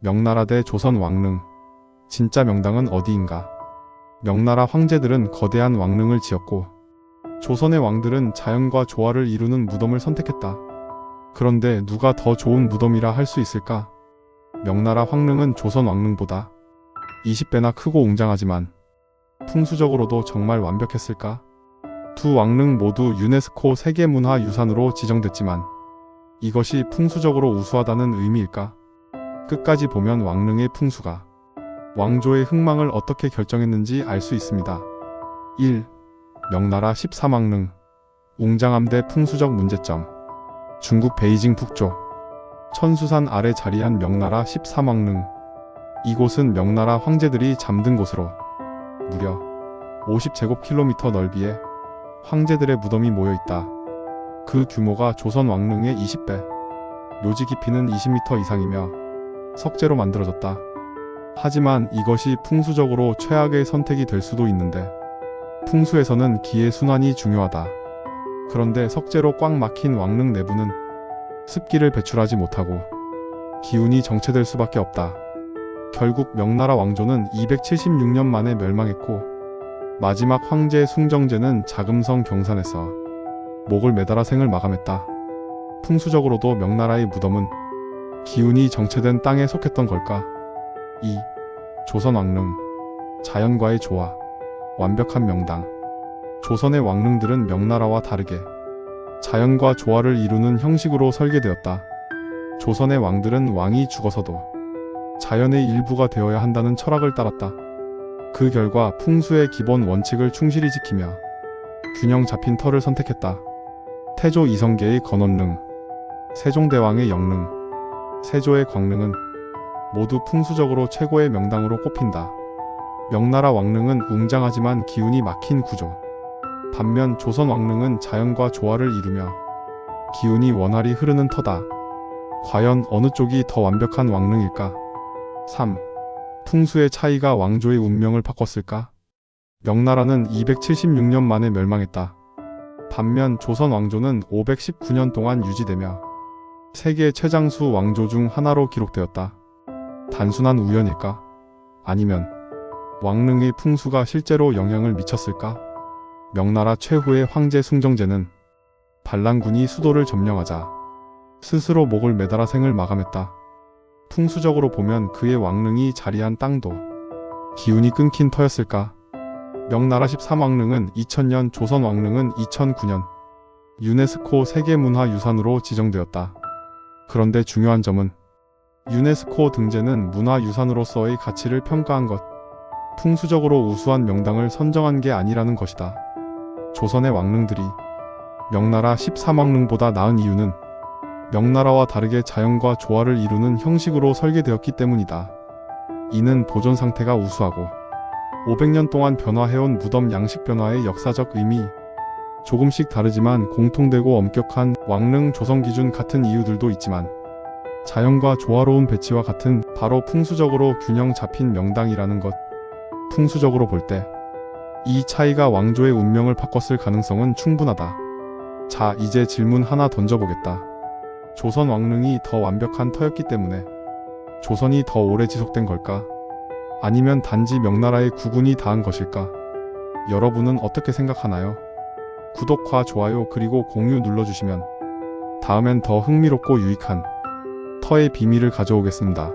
명나라 대 조선 왕릉. 진짜 명당은 어디인가? 명나라 황제들은 거대한 왕릉을 지었고 조선의 왕들은 자연과 조화를 이루는 무덤을 선택했다. 그런데 누가 더 좋은 무덤이라 할 수 있을까? 명나라 황릉은 조선 왕릉보다 20배나 크고 웅장하지만 풍수적으로도 정말 완벽했을까? 두 왕릉 모두 유네스코 세계문화유산으로 지정됐지만 이것이 풍수적으로 우수하다는 의미일까? 끝까지 보면 왕릉의 풍수가 왕조의 흥망을 어떻게 결정했는지 알 수 있습니다. 1. 명나라 13왕릉. 웅장함 대 풍수적 문제점. 중국 베이징 북쪽 천수산 아래 자리한 명나라 13왕릉. 이곳은 명나라 황제들이 잠든 곳으로 무려 50제곱킬로미터 넓이에 황제들의 무덤이 모여있다. 그 규모가 조선 왕릉의 20배, 묘지 깊이는 20m 이상이며 석재로 만들어졌다. 하지만 이것이 풍수적으로 최악의 선택이 될 수도 있는데 풍수에서는 기의 순환이 중요하다. 그런데 석재로 꽉 막힌 왕릉 내부는 습기를 배출하지 못하고 기운이 정체될 수밖에 없다. 결국 명나라 왕조는 276년 만에 멸망했고 마지막 황제 숭정제는 자금성 경산에서 목을 매달아 생을 마감했다. 풍수적으로도 명나라의 무덤은 기운이 정체된 땅에 속했던 걸까? 2. 조선 왕릉. 자연과의 조화. 완벽한 명당. 조선의 왕릉들은 명나라와 다르게 자연과 조화를 이루는 형식으로 설계되었다. 조선의 왕들은 왕이 죽어서도 자연의 일부가 되어야 한다는 철학을 따랐다. 그 결과 풍수의 기본 원칙을 충실히 지키며 균형 잡힌 터를 선택했다. 태조 이성계의 건원릉, 세종대왕의 영릉, 세조의 광릉은 모두 풍수적으로 최고의 명당으로 꼽힌다. 명나라 왕릉은 웅장하지만 기운이 막힌 구조. 반면 조선 왕릉은 자연과 조화를 이루며 기운이 원활히 흐르는 터다. 과연 어느 쪽이 더 완벽한 왕릉일까? 3. 풍수의 차이가 왕조의 운명을 바꿨을까? 명나라는 276년 만에 멸망했다. 반면 조선 왕조는 519년 동안 유지되며 세계 최장수 왕조 중 하나로 기록되었다. 단순한 우연일까? 아니면 왕릉의 풍수가 실제로 영향을 미쳤을까? 명나라 최후의 황제 숭정제는 반란군이 수도를 점령하자 스스로 목을 매달아 생을 마감했다. 풍수적으로 보면 그의 왕릉이 자리한 땅도 기운이 끊긴 터였을까? 명나라 13왕릉은 2000년, 조선 왕릉은 2009년 유네스코 세계문화유산으로 지정되었다. 그런데 중요한 점은 유네스코 등재는 문화유산으로서의 가치를 평가한 것, 풍수적으로 우수한 명당을 선정한 게 아니라는 것이다. 조선의 왕릉들이 명나라 13왕릉보다 나은 이유는 명나라와 다르게 자연과 조화를 이루는 형식으로 설계되었기 때문이다. 이는 보존 상태가 우수하고 500년 동안 변화해온 무덤 양식 변화의 역사적 의미, 조금씩 다르지만 공통되고 엄격한 왕릉 조성 기준 같은 이유들도 있지만 자연과 조화로운 배치와 같은 바로 풍수적으로 균형 잡힌 명당이라는 것. 풍수적으로 볼 때 이 차이가 왕조의 운명을 바꿨을 가능성은 충분하다. 자, 이제 질문 하나 던져보겠다. 조선 왕릉이 더 완벽한 터였기 때문에 조선이 더 오래 지속된 걸까? 아니면 단지 명나라의 구군이 다한 것일까? 여러분은 어떻게 생각하나요? 구독과 좋아요 그리고 공유 눌러주시면 다음엔 더 흥미롭고 유익한 터의 비밀을 가져오겠습니다.